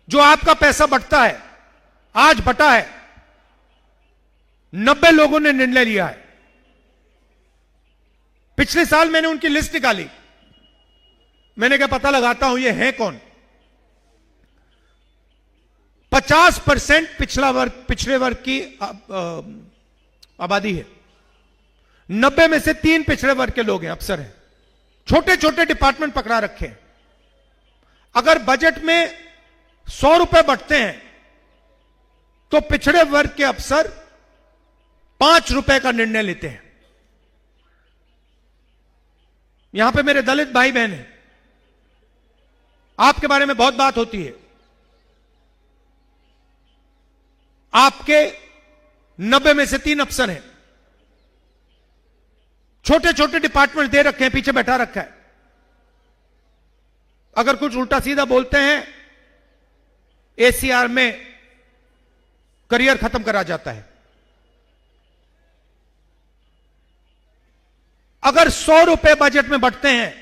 जो आपका पैसा बंटता है, आज बटा है, 90 लोगों ने निर्णय लिया है। पिछले साल मैंने उनकी लिस्ट निकाली, मैंने क्या पता लगाता हूं ये है कौन। 50% पिछड़े वर्ग की आबादी है। 90 में से 3 पिछड़े वर्ग के लोग हैं, अफसर हैं। छोटे छोटे डिपार्टमेंट पकड़ा रखे हैं। अगर बजट में 100 रुपए बंटते हैं तो पिछड़े वर्ग के अफसर 5 रुपए का निर्णय लेते हैं। यहां पे मेरे दलित भाई बहन हैं, आपके बारे में बहुत बात होती है। आपके 90 में से 3 अफसर हैं, छोटे छोटे डिपार्टमेंट दे रखे हैं, पीछे बैठा रखा है। अगर कुछ उल्टा सीधा बोलते हैं, एसीआर में करियर खत्म करा जाता है। अगर 100 रुपए बजट में बंटते हैं,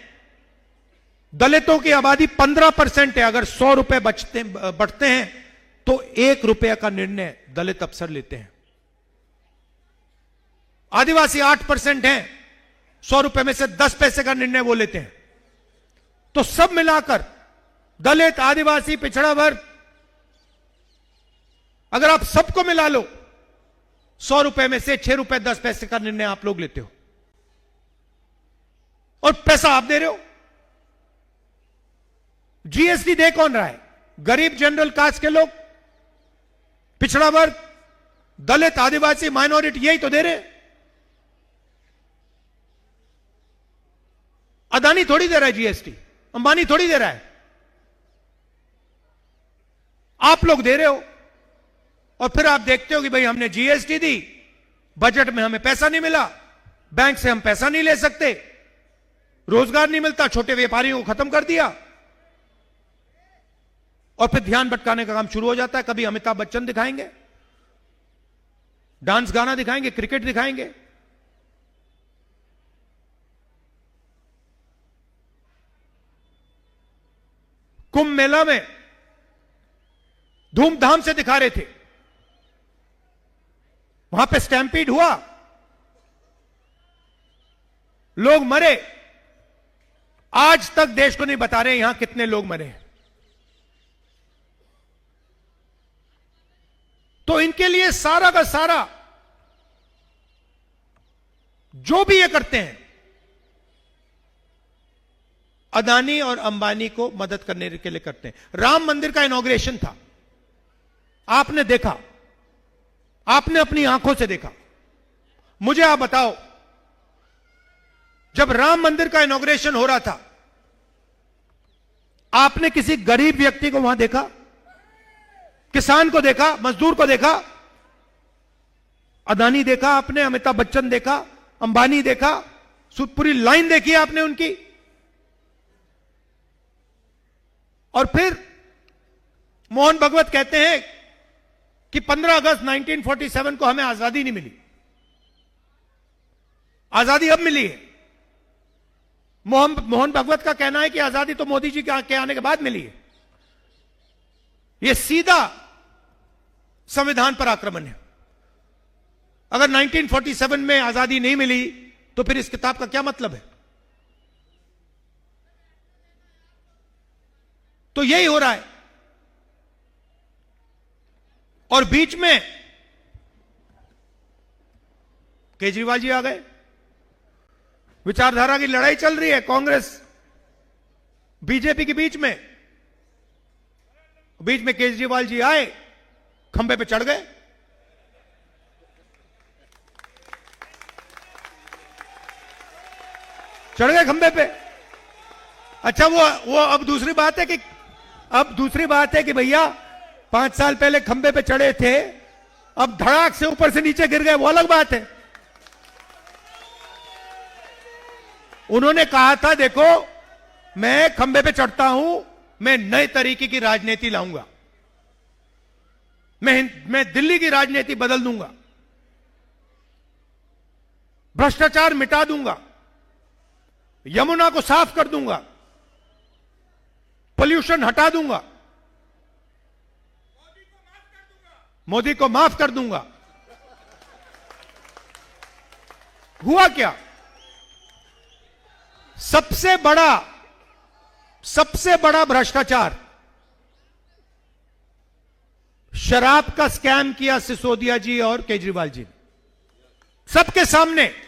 दलितों की आबादी 15% है, अगर 100 रुपए बंटते हैं तो 1 रुपये का निर्णय दलित अफसर लेते हैं। आदिवासी 8% हैं, 100 रुपए में से 10 पैसे का निर्णय वो लेते हैं। तो सब मिलाकर दलित, आदिवासी, पिछड़ा वर्ग, अगर आप सबको मिला लो, 100 रुपए में से 6 रुपए 10 पैसे का निर्णय आप लोग लेते हो, और पैसा आप दे रहे हो। जीएसटी दे कौन रहा है? गरीब, जनरल कास्ट के लोग, पिछड़ा वर्ग, दलित, आदिवासी, माइनॉरिटी, यही तो दे रहे। अदानी थोड़ी दे रहा है जीएसटी, अंबानी थोड़ी दे रहा है, आप लोग दे रहे हो। और फिर आप देखते हो कि भाई हमने जीएसटी दी, बजट में हमें पैसा नहीं मिला, बैंक से हम पैसा नहीं ले सकते, रोजगार नहीं मिलता, छोटे व्यापारियों को खत्म कर दिया, और फिर ध्यान भटकाने का काम शुरू हो जाता है। कभी अमिताभ बच्चन दिखाएंगे, डांस गाना दिखाएंगे, क्रिकेट दिखाएंगे। कुंभ मेला में धूमधाम से दिखा रहे थे, वहां पे स्टैम्पीड हुआ, लोग मरे। आज तक देश को नहीं बता रहे यहां कितने लोग मरे। तो इनके लिए सारा का सारा जो भी ये करते हैं, अदानी और अंबानी को मदद करने के लिए करते हैं। राम मंदिर का इनॉग्रेशन था, आपने देखा, आपने अपनी आंखों से देखा। मुझे आप बताओ, जब राम मंदिर का इनॉग्रेशन हो रहा था, आपने किसी गरीब व्यक्ति को वहां देखा? किसान को देखा? मजदूर को देखा? अदानी देखा आपने, अमिताभ बच्चन देखा, अंबानी देखा, पूरी लाइन देखी आपने उनकी। और फिर मोहन भगवत कहते हैं कि 15 अगस्त 1947 को हमें आजादी नहीं मिली, आजादी अब मिली है। मोहन भगवत का कहना है कि आजादी तो मोदी जी के आने के बाद मिली है। यह सीधा संविधान पर आक्रमण है। अगर 1947 में आजादी नहीं मिली तो फिर इस किताब का क्या मतलब है? तो यही हो रहा है। और बीच में केजरीवाल जी आ गए, विचारधारा की लड़ाई चल रही है कांग्रेस बीजेपी के बीच में केजरीवाल जी आए, खंबे पे चढ़ गए। खंबे पे। अच्छा, वो अब दूसरी बात है कि भैया 5 साल पहले खंबे पे चढ़े थे, अब धड़ाक से ऊपर से नीचे गिर गए, वो अलग बात है। उन्होंने कहा था, देखो मैं खंबे पे चढ़ता हूं, मैं नए तरीके की राजनीति लाऊंगा, मैं दिल्ली की राजनीति बदल दूंगा, भ्रष्टाचार मिटा दूंगा, यमुना को साफ कर दूंगा, पोल्यूशन हटा दूंगा। मोदी को माफ कर दूंगा। हुआ क्या? सबसे बड़ा भ्रष्टाचार, शराब का स्कैम किया सिसोदिया जी और केजरीवाल जी ने सबके सामने।